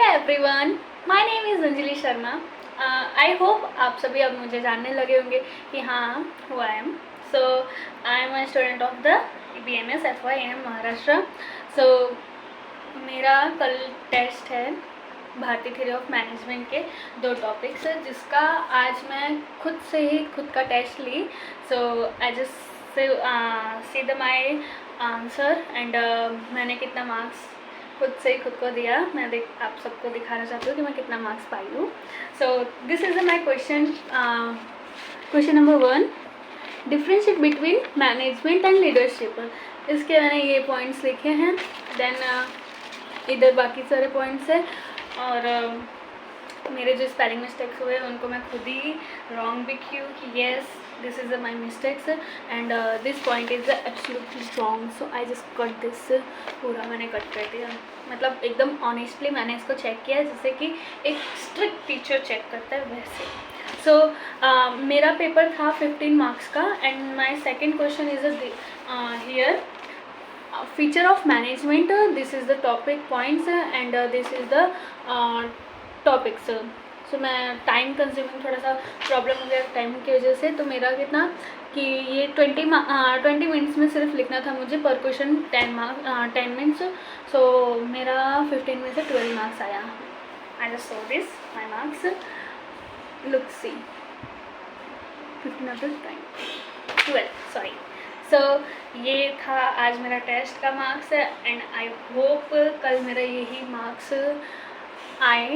Everyone, my name is Anjali Sharma. I hope आप सभी अब मुझे जानने लगे होंगे कि हाँ who I am. So I am a student of the BMS FYM Maharashtra. सो मेरा कल टेस्ट है भारतीय थ्योरी ऑफ मैनेजमेंट के 2 टॉपिक्स, जिसका आज मैं खुद से ही खुद का टेस्ट ली। So I just see the my answer and मैंने कितना मार्क्स खुद से ही खुद को दिया। मैं आप सबको दिखाना चाहती हूँ कि मैं कितना मार्क्स पाई हूँ। So this is my question number 1, differentiate between management and leadership. इसके मैंने ये पॉइंट्स लिखे हैं, देन इधर बाकी सारे पॉइंट्स है, और मेरे जो स्पेलिंग मिस्टेक्स हुए उनको मैं खुद ही रॉन्ग भी की कि yes this is my mistakes and this point is absolutely wrong. So I just cut this, पूरा मैंने कट कर दिया। मतलब एकदम ऑनेस्टली मैंने इसको चेक किया, जैसे कि एक स्ट्रिक्ट टीचर चेक करता है वैसे। सो मेरा पेपर था 15 मार्क्स का and my second question is here feature of management. This is the topic points and this is the topics. सो मैं टाइम कंज्यूमिंग थोड़ा सा प्रॉब्लम हो गया टाइम की वजह से, तो मेरा कितना कि ये 20 मिनट्स में सिर्फ लिखना था मुझे, पर क्वेश्चन 10 मिनट्स। सो मेरा 15 में से 12 मार्क्स आया। I just so this my marks, look see 15 12 sorry. So ये था आज मेरा टेस्ट का मार्क्स एंड आई होप कल मेरा यही मार्क्स आए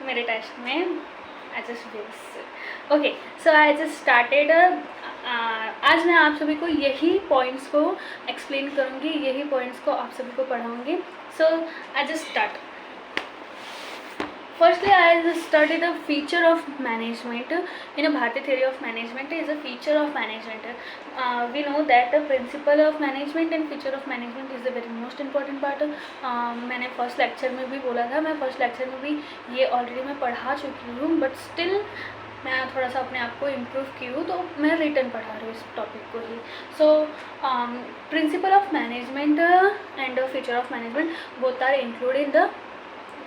मेरे टेस्ट में। I just wish. Okay, so I just started. आज मैं आप सभी को यही पॉइंट्स को एक्सप्लेन करूँगी, यही पॉइंट्स को आप सभी को पढ़ाऊँगी। So I just start. Firstly, I just studied the feature of management. In a Bharatiya theory of management is a feature of management. We know that the principle of management and feature of management is the very most important part. मैंने first lecture में भी बोला था, मैं first lecture में भी ये already मैं पढ़ा चुकी हूँ, बट स्टिल मैं थोड़ा सा अपने आप को इम्प्रूव की हूँ, तो मैं रिटर्न पढ़ा रही हूँ इस टॉपिक को ही। So principle of management and feature of management both are include in the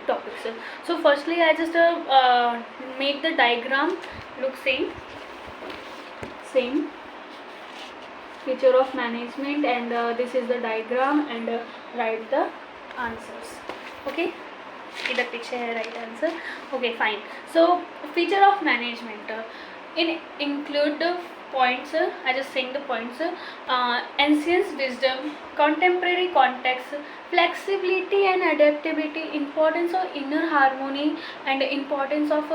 topics. So firstly I just make the diagram look same feature of management and this is the diagram and write the answers. Okay, इधर पीछे है right answer. Okay, fine. So feature of management in include the points. I just saying the points. Ancient wisdom, contemporary context, flexibility and adaptability, importance of inner harmony and importance of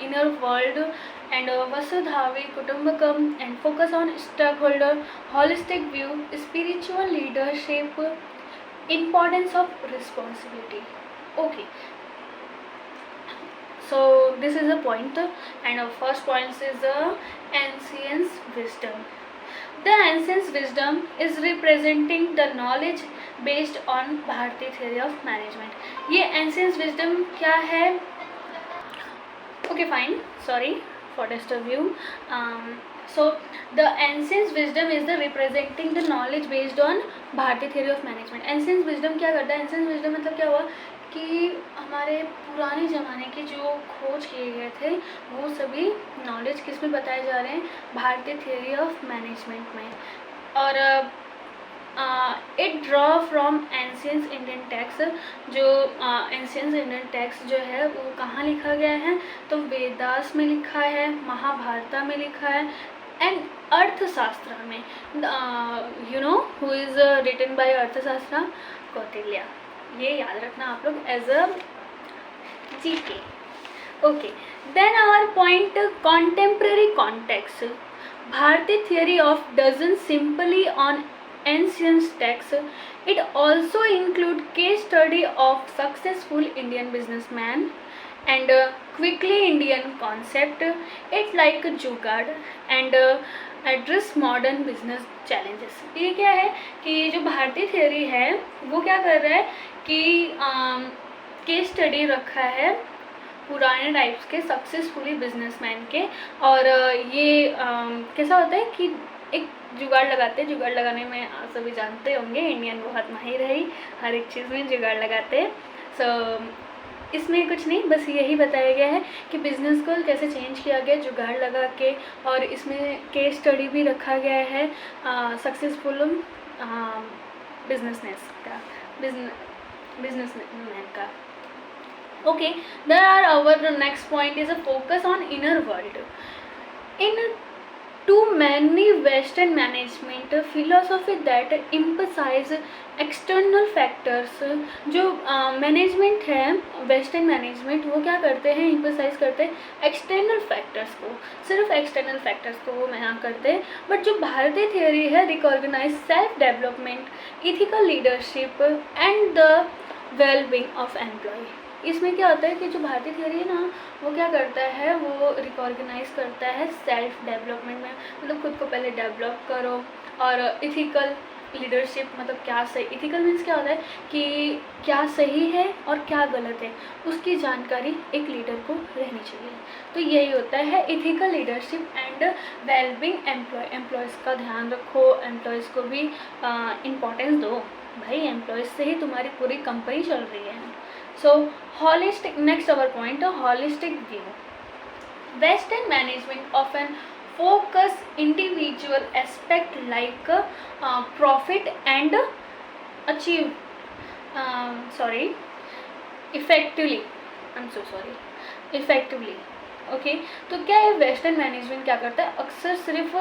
inner world, and Vasudhaiva Kutumbakam, and focus on stakeholder, holistic view, spiritual leadership, importance of responsibility. Okay, so this is a point, and our first point is the ancient wisdom. The ancient wisdom is representing the knowledge based on Bharatiya theory of management. ये ancient wisdom क्या है? Okay, fine. Sorry for disturb you. So the ancient wisdom is the representing the knowledge based on Bharatiya theory of management. Ancient wisdom क्या करता है? Ancient wisdom मतलब क्या हुआ कि हमारे पुराने ज़माने के जो खोज किए गए थे वो सभी नॉलेज किस में बताए जा रहे हैं? भारतीय थियोरी ऑफ मैनेजमेंट में। और it draw from ancient Indian text. जो एंशियंट इंडियन टेक्स्ट जो है वो कहाँ लिखा गया है? तो वेदास में लिखा है, महाभारत में लिखा है, एंड अर्थशास्त्र में। You know who is written by Arthashastra? Kautilya. ये याद रखना आप लोग as a GK. Okay, then our point contemporary context. Bharatiya theory of doesn't simply on ancient texts. It also include case study of successful Indian businessman and quickly Indian concept. It like जुगाड़ and address modern business challenges. ये क्या है कि जो भारतीय theory है वो क्या कर रहा है कि केस स्टडी रखा है पुराने टाइप्स के सक्सेसफुली बिजनेसमैन के। और ये कैसा होता है कि एक जुगाड़ लगाते हैं। जुगाड़ लगाने में आप सभी जानते होंगे इंडियन बहुत माहिर है, हर एक चीज़ में जुगाड़ लगाते हैं। सो इसमें कुछ नहीं, बस यही बताया गया है कि बिज़नेस को कैसे चेंज किया गया जुगाड़ लगा के, और इसमें केस स्टडी भी रखा गया है सक्सेसफुल बिजनेसनेस का, बिजनेसमैन का। Okay, there are our next point is a focus on inner world. In too many Western management philosophy that emphasize external factors, जो मैनेजमेंट है वेस्टर्न मैनेजमेंट वो क्या करते हैं, emphasize करते हैं एक्सटर्नल फैक्टर्स को, सिर्फ एक्सटर्नल फैक्टर्स को वो यहाँ करते हैं। बट जो भारतीय थियोरी है recognise self development, ethical leadership and the wellbeing of employ. इसमें क्या होता है कि जो भारतीय थियोरी है ना वो क्या करता है, वो रिकॉग्नाइज करता है सेल्फ डेवलपमेंट में, मतलब खुद को पहले डेवलप करो, और इथिकल लीडरशिप मतलब क्या सही, इथिकल मीन्स क्या होता है कि क्या सही है और क्या गलत है उसकी जानकारी एक लीडर को रहनी चाहिए। तो यही होता है ethical leadership and wellbeing employ. Employees का ध्यान रखो, एम्प्लॉयज़ को भी इम्पोर्टेंस दो भाई, एम्प्लॉयज़ से ही तुम्हारी पूरी कंपनी चल रही है। So holistic, next our point, a holistic view. Western management often focus individual aspect like profit and achieve effectively, I'm so sorry, effectively। Okay तो क्या है वेस्टर्न मैनेजमेंट क्या करता है, अक्सर सिर्फ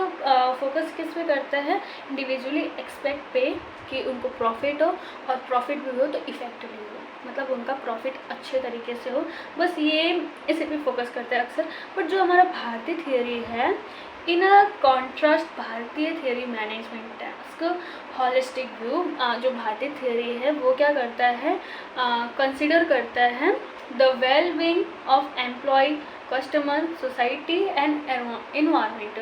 फोकस किस पे करता है, इंडिविजुअली एक्सपेक्ट पे कि उनको प्रॉफिट हो, और प्रॉफिट भी हो तो इफेक्टिवली हो, मतलब उनका प्रॉफिट अच्छे तरीके से हो, बस ये इसे पे फोकस करते हैं अक्सर। बट जो हमारा भारतीय थियोरी है, इन अ कॉन्ट्रास्ट भारतीय theory management task holistic view, जो भारतीय थियोरी है वो क्या करता है, कंसिडर करता है the well being of employ, customer, society and environment.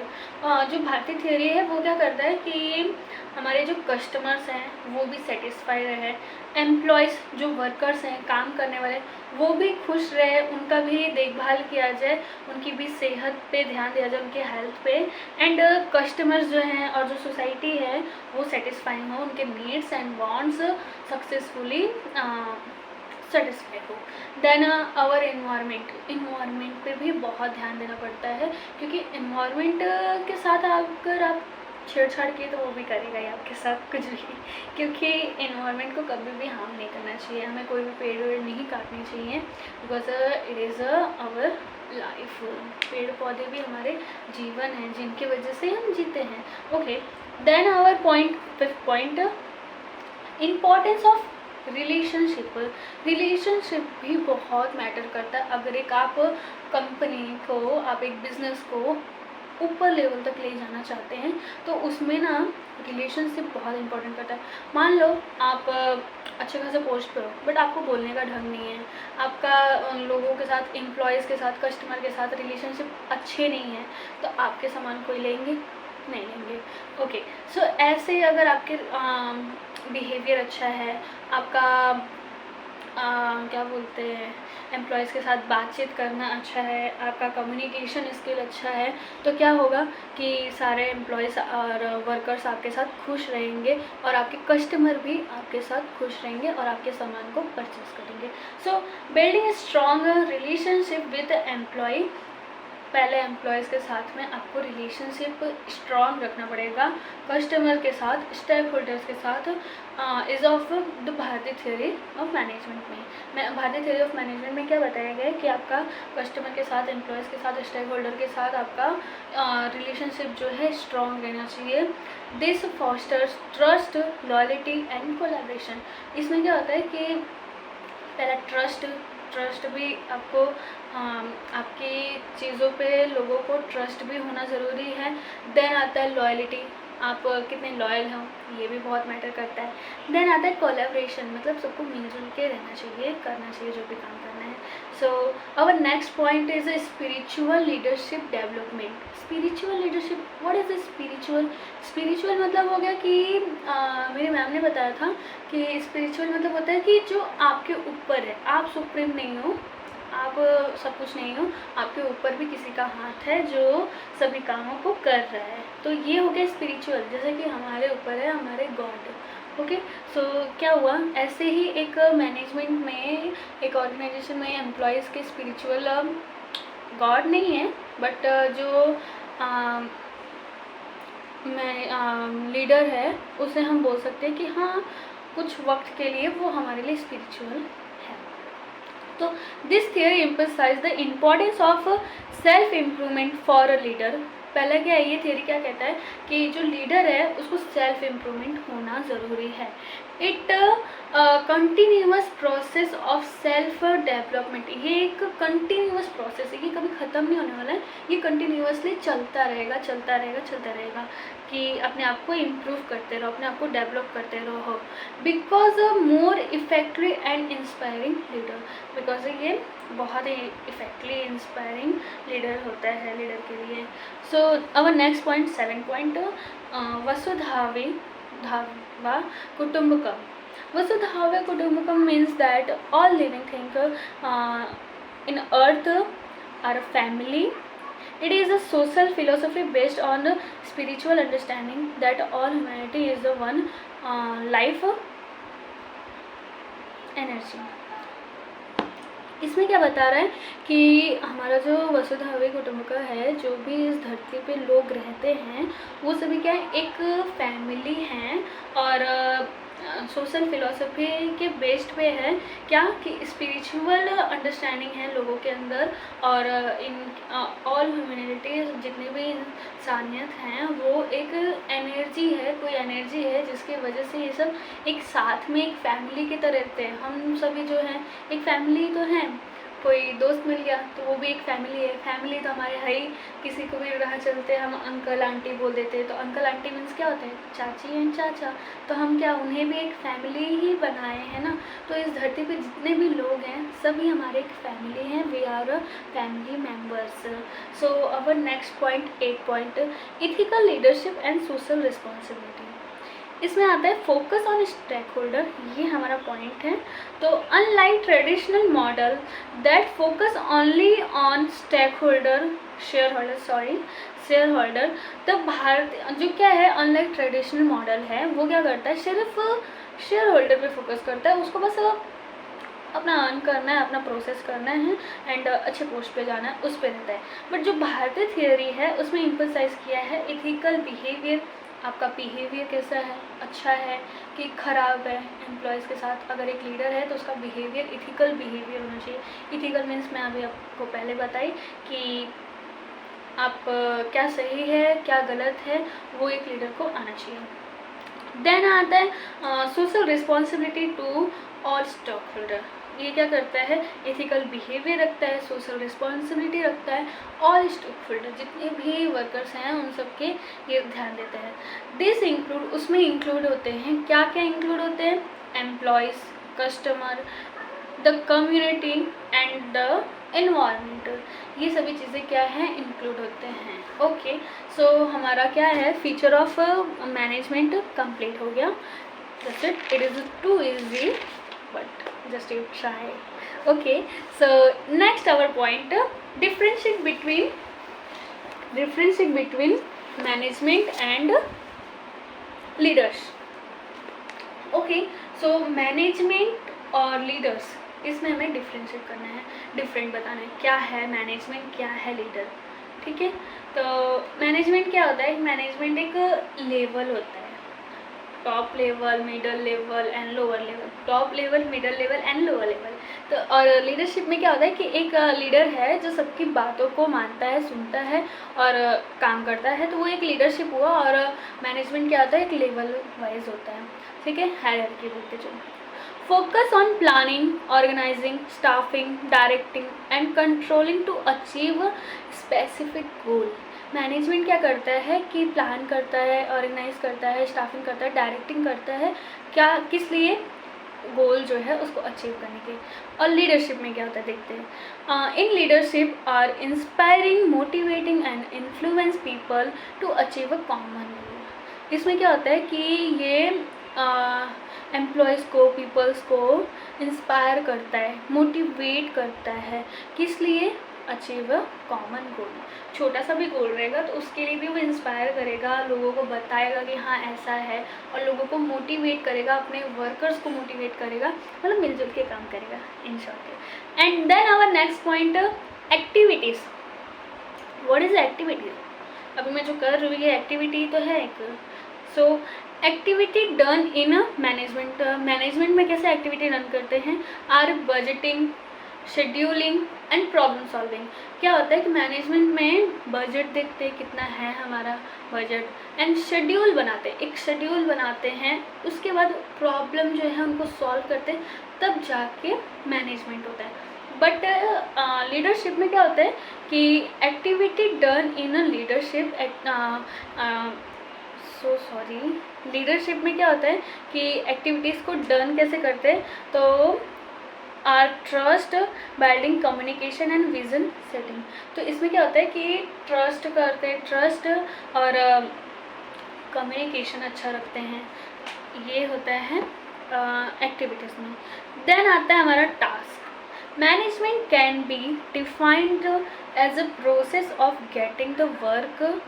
जो भारतीय थियोरी है वो क्या करता है कि हमारे जो कस्टमर्स हैं वो भी सेटिस्फाई रहे, एम्प्लॉयज़ जो वर्कर्स हैं काम करने वाले वो भी खुश रहे, उनका भी देखभाल किया जाए, उनकी भी सेहत पे ध्यान दिया जाए, उनके हेल्थ पे, एंड कस्टमर्स जो हैं और जो सोसाइटी है वो सेटिस्फाई हो, उनके needs and wants successfully satisfy हो। देन आवर इन्वायरमेंट पे भी बहुत ध्यान देना पड़ता है, क्योंकि इन्वायरमेंट के साथ अगर आप छेड़छाड़ किए तो वो भी करेगा ही आपके साथ कुछ भी, क्योंकि इन्वायरमेंट को कभी भी हार्म नहीं करना चाहिए, हमें कोई भी पेड़ वेड़ नहीं काटने चाहिए, because it is our life. पेड़ पौधे भी हमारे जीवन हैं जिनकी वजह से हम जीते हैं। Okay, then our fifth point, importance of relationship भी बहुत मैटर करता है। अगर एक आप कंपनी को, आप एक बिज़नेस को ऊपर लेवल तक ले जाना चाहते हैं तो उसमें ना रिलेशनशिप बहुत इंपॉर्टेंट करता है। मान लो आप अच्छे खासे पोस्ट पे हो बट आपको बोलने का ढंग नहीं है, आपका उन लोगों के साथ, एम्प्लॉयज़ के साथ, कस्टमर के साथ रिलेशनशिप अच्छे नहीं हैं, तो आपके सामान कोई लेंगे नहीं लेंगे। ओके, सो ऐसे अगर आपके बिहेवियर अच्छा है, आपका क्या बोलते हैं, एम्प्लॉयज़ के साथ बातचीत करना अच्छा है, आपका कम्युनिकेशन स्किल अच्छा है, तो क्या होगा कि सारे एम्प्लॉयज़ और वर्कर्स आपके साथ खुश रहेंगे, और आपके कस्टमर भी आपके साथ खुश रहेंगे और आपके सामान को परचेज करेंगे। So building strong relationship with employ, पहले एम्प्लॉयज़ के साथ में आपको रिलेशनशिप स्ट्रॉन्ग रखना पड़ेगा, कस्टमर के साथ, स्टेक होल्डर्स के साथ, इज़ ऑफ द भारतीय थ्योरी ऑफ मैनेजमेंट में भारतीय थ्योरी ऑफ मैनेजमेंट में क्या बताया गया है कि आपका कस्टमर के साथ, एम्प्लॉयज़ के साथ, स्टेक होल्डर के साथ आपका रिलेशनशिप जो है स्ट्रॉन्ग रहना चाहिए। This fosters trust, loyalty and collaboration. इसमें क्या होता है कि पहला ट्रस्ट भी आपको आपकी चीज़ों पे लोगों को ट्रस्ट भी होना ज़रूरी है। देन आता है लॉयल्टी, आप कितने लॉयल हो ये भी बहुत मैटर करता है। देन आता है कोलैबोरेशन, मतलब सबको मिलजुल के रहना चाहिए, करना चाहिए जो भी काम करना है। So our next point is spiritual leadership development. Spiritual leadership, what is spiritual मतलब हो गया कि मेरी मैम ने बताया था कि स्पिरिचुअल मतलब होता है कि जो आपके ऊपर है, आप सुप्रीम नहीं हो, आप सब कुछ नहीं हो, आपके ऊपर भी किसी का हाथ है जो सभी कामों को कर रहा है, तो ये हो गया स्पिरिचुअल। जैसे कि हमारे ऊपर है हमारे गॉड, ओके। सो क्या हुआ, ऐसे ही एक मैनेजमेंट में, एक ऑर्गेनाइजेशन में एम्प्लॉयज़ के स्पिरिचुअल गॉड नहीं है, बट जो मैं लीडर है उसे हम बोल सकते हैं कि हाँ, कुछ वक्त के लिए वो हमारे लिए स्पिरिचुअल है। तो this theory emphasise the importance of self improvement for a leader. पहला क्या है, ये थियरी क्या कहता है कि जो लीडर है उसको सेल्फ इम्प्रूवमेंट होना ज़रूरी है। It continuous process of self development, ये एक कंटिन्यूअस प्रोसेस है, ये कभी ख़त्म नहीं होने वाला है, ये कंटिन्यूअसली चलता रहेगा चलता रहेगा चलता रहेगा, कि अपने आप को इम्प्रूव करते रहो, अपने आप को डेवलप करते रहो। Because more effective and inspiring leader, because ये बहुत ही इफेक्टिवली इंस्पायरिंग लीडर होता है लीडर के लिए। So our next point, 7 point, वसुधावा कुटुंबकम। Vasudhaiva Kutumbakam means that all living things in earth are a family. It is a social philosophy based on spiritual understanding that all humanity is the one life energy. इसमें क्या बता रहा है कि हमारा जो वसुधैव कुटुंबकम है, जो भी इस धरती पे लोग रहते हैं वो सभी क्या है, एक फैमिली हैं, और सोशल फिलॉसफी के बेस्ड पे है क्या कि स्पिरिचुअल अंडरस्टैंडिंग है लोगों के अंदर, और इन ऑल ह्यूमैनिटी, जितने भी इंसानियत हैं वो एक एनर्जी है, कोई एनर्जी है जिसकी वजह से ये सब एक साथ में एक फैमिली की तरह रहते हैं। हम सभी जो हैं एक फैमिली तो हैं, कोई दोस्त मिल गया तो वो भी एक फैमिली है, फैमिली तो हमारे है ही। किसी को भी राह चलते हम अंकल आंटी बोल देते हैं, तो अंकल आंटी मीन्स क्या होता है, चाची एंड चाचा, तो हम क्या उन्हें भी एक फैमिली ही बनाए हैं ना। तो इस धरती पे जितने भी लोग हैं सभी हमारे एक फैमिली हैं, we are a family members. So our next point, 8 point, ethical leadership and social responsibility. इसमें आता है फोकस ऑन स्टेक होल्डर, ये हमारा पॉइंट है। तो unlike traditional model that focus only on stakeholder, shareholder, तो भारत जो क्या है, अनलाइक ट्रेडिशनल मॉडल है वो क्या करता है, सिर्फ शेयर होल्डर पे फोकस करता है, उसको बस अपना अर्न करना है, अपना प्रोसेस करना है एंड अच्छे पोस्ट पे जाना है, उस पे रहता है। बट जो भारतीय थियोरी है उसमें एम्फसाइज किया है इथिकल बिहेवियर, आपका बिहेवियर कैसा है, अच्छा है कि ख़राब है एम्प्लॉयज़ के साथ। अगर एक लीडर है तो उसका बिहेवियर इथिकल बिहेवियर होना चाहिए। इथिकल मीन्स मैं अभी आपको पहले बताई कि आप क्या सही है क्या गलत है, वो एक लीडर को आना चाहिए। देन आता है social responsibility to all stockholder, ये क्या करता है, एथिकल बिहेवियर रखता है, सोशल रिस्पॉन्सिबिलिटी रखता है, ऑल स्टॉक होल्डर जितने भी वर्कर्स हैं उन सब के ये ध्यान देता है। दिस इंक्लूड, उसमें इंक्लूड होते हैं क्या क्या इंक्लूड होते हैं, employees, customer, the community and the environment, ये सभी चीज़ें क्या हैं, इंक्लूड होते हैं। ओके, सो हमारा क्या है, फीचर ऑफ मैनेजमेंट कंप्लीट हो गया। That's it, it is too easy but just you try. Okay, so next our point, differentiate between management and leaders. Okay, so management और leaders, इसमें हमें डिफ्रेंशिएट करना है, डिफरेंट बताना है क्या है मैनेजमेंट, क्या है लीडर। ठीक है, तो मैनेजमेंट क्या होता है, मैनेजमेंट एक लेवल होता है, top level, middle level and lower level, top level, middle level and lower level. तो और लीडरशिप में क्या होता है कि एक लीडर है जो सबकी बातों को मानता है, सुनता है और काम करता है, तो वो एक लीडरशिप हुआ। और मैनेजमेंट क्या होता है, एक लेवल वाइज होता है। ठीक है, हायरार्की बोलते जो। Focus on planning, organising, staffing, directing and controlling to achieve specific goal. Management क्या करता है कि प्लान करता है, ऑर्गेनाइज करता है, स्टाफिंग करता है, डायरेक्टिंग करता है, क्या किस लिए, गोल जो है उसको अचीव करने के। और लीडरशिप में क्या होता है देखते हैं। In leadership are inspiring, motivating and influence people to achieve a common goal. इसमें क्या होता है कि ये एम्प्लॉयज़ को, पीपल्स को इंस्पायर करता है, मोटिवेट करता है, किस लिए, अचीव अ कॉमन गोल। छोटा सा भी गोल रहेगा तो उसके लिए भी वो इंस्पायर करेगा, लोगों को बताएगा कि हाँ ऐसा है, और लोगों को मोटिवेट करेगा, अपने वर्कर्स को मोटिवेट करेगा, मतलब मिलजुल के काम करेगा in short. And then our next point, activities. What is activity? अभी मैं जो कर रही हूँ ये एक्टिविटी तो है एक। So activity done in management. Management में कैसे एक्टिविटी रन करते हैं? Are budgeting, scheduling and problem solving. क्या होता है कि मैनेजमेंट में बजट देखते हैं कितना है हमारा बजट, एंड शेड्यूल बनाते हैं, एक शेड्यूल बनाते हैं, उसके बाद प्रॉब्लम जो है उनको सॉल्व करते हैं, तब जाके मैनेजमेंट होता है। बट लीडरशिप में क्या होता है कि activity done in a leadership, leadership में क्या होता है कि एक्टिविटीज़ को डन कैसे करते हैं? तो are trust, building, communication and vision setting. तो इसमें क्या होता है कि ट्रस्ट करते हैं, ट्रस्ट और कम्युनिकेशन अच्छा रखते हैं, ये होता है एक्टिविटीज़ में। देन आता है हमारा task. Management can be defined as a process of getting the work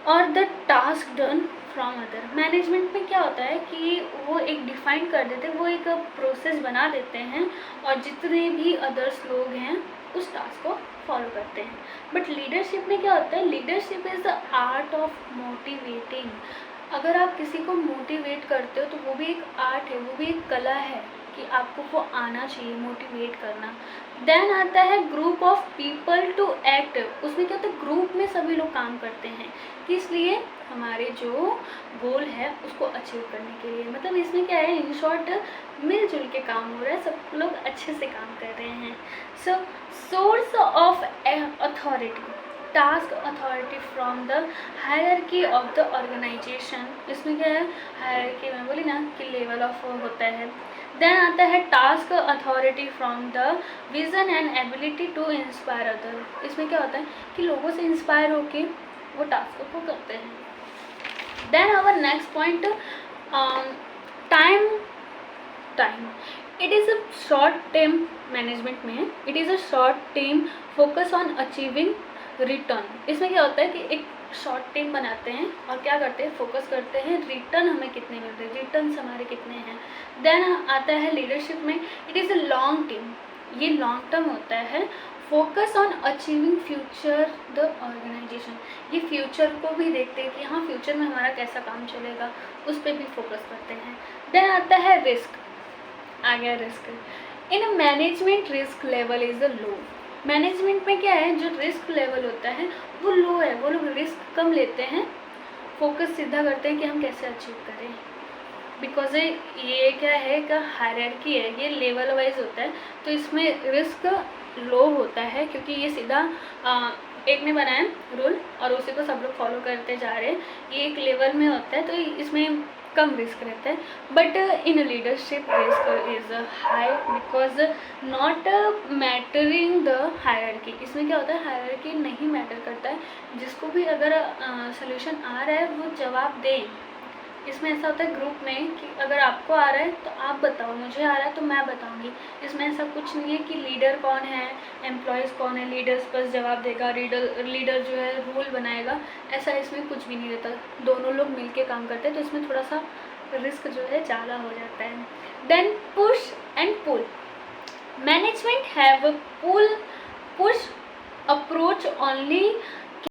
और the task done from other. Management में क्या होता है कि वो एक डिफाइन कर देते हैं, वो एक प्रोसेस बना देते हैं, और जितने भी अदर्स लोग हैं उस टास्क को फॉलो करते हैं। बट लीडरशिप में क्या होता है? Leadership is the art of motivating. अगर आप किसी को मोटिवेट करते हो तो वो भी एक आर्ट है, वो भी एक कला है कि आपको वो आना चाहिए मोटिवेट करना। देन आता है group of people to act. उसमें क्या होता है? ग्रुप में सभी लोग काम करते हैं, किस लिए? हमारे जो गोल है उसको अचीव करने के लिए। मतलब इसमें क्या है, इन शॉर्ट मिलजुल के काम हो रहा है, सब लोग अच्छे से काम कर रहे हैं। So source of authority, task authority from the hierarchy of the organisation. इसमें क्या है? हायरार्की में बोली ना कि लेवल ऑफ होता है। देन आता है task authority from the vision and ability to inspire other. इसमें क्या होता है कि लोगों से इंस्पायर होके वो टास्क को करते हैं। Then our next point, time. It is a short term management में, it is a short term focus on achieving return. इसमें क्या होता है कि एक शॉर्ट टर्म बनाते हैं और क्या करते हैं? फोकस करते हैं रिटर्न हमें कितने मिल रहे हैं, रिटर्न्स हमारे कितने हैं। देन आता है लीडरशिप में, it is a long term, ये लॉन्ग टर्म होता है। Focus on achieving future the organisation, ये फ्यूचर को भी देखते हैं कि हाँ फ्यूचर में हमारा कैसा काम चलेगा, उस पर भी फोकस करते हैं। देन आता है रिस्क। आ गया risk. In management risk level is a low. Management में क्या है, जो रिस्क लेवल होता है वो लो है, वो लोग रिस्क कम लेते हैं, फोकस सीधा करते हैं कि हम कैसे अचीव करें। बिकॉज ये क्या है कि हायरार्की है, ये लेवल वाइज होता है, तो इसमें रिस्क लो होता है क्योंकि ये सीधा एक ने बनाया रूल और उसी को सब लोग फॉलो करते जा रहे हैं। ये एक लेवल में होता है तो इसमें कम रिस्क रहता है। But in leadership risk is high because not mattering the hierarchy. इसमें क्या होता है, हायरार्की नहीं मैटर करता है, जिसको भी अगर सोल्यूशन आ रहा है वो जवाब दे। इसमें ऐसा होता है ग्रुप में कि अगर आपको आ रहा है तो आप बताओ, मुझे आ रहा है तो मैं बताऊंगी। इसमें ऐसा कुछ नहीं है कि लीडर कौन है, एम्प्लॉयज़ कौन है, लीडर्स बस जवाब देगा, लीडर जो है रूल बनाएगा, ऐसा इसमें कुछ भी नहीं रहता। दोनों लोग मिलके काम करते हैं तो इसमें थोड़ा सा रिस्क जो है ज़्यादा हो जाता है। Then push and pull. Management have push approach only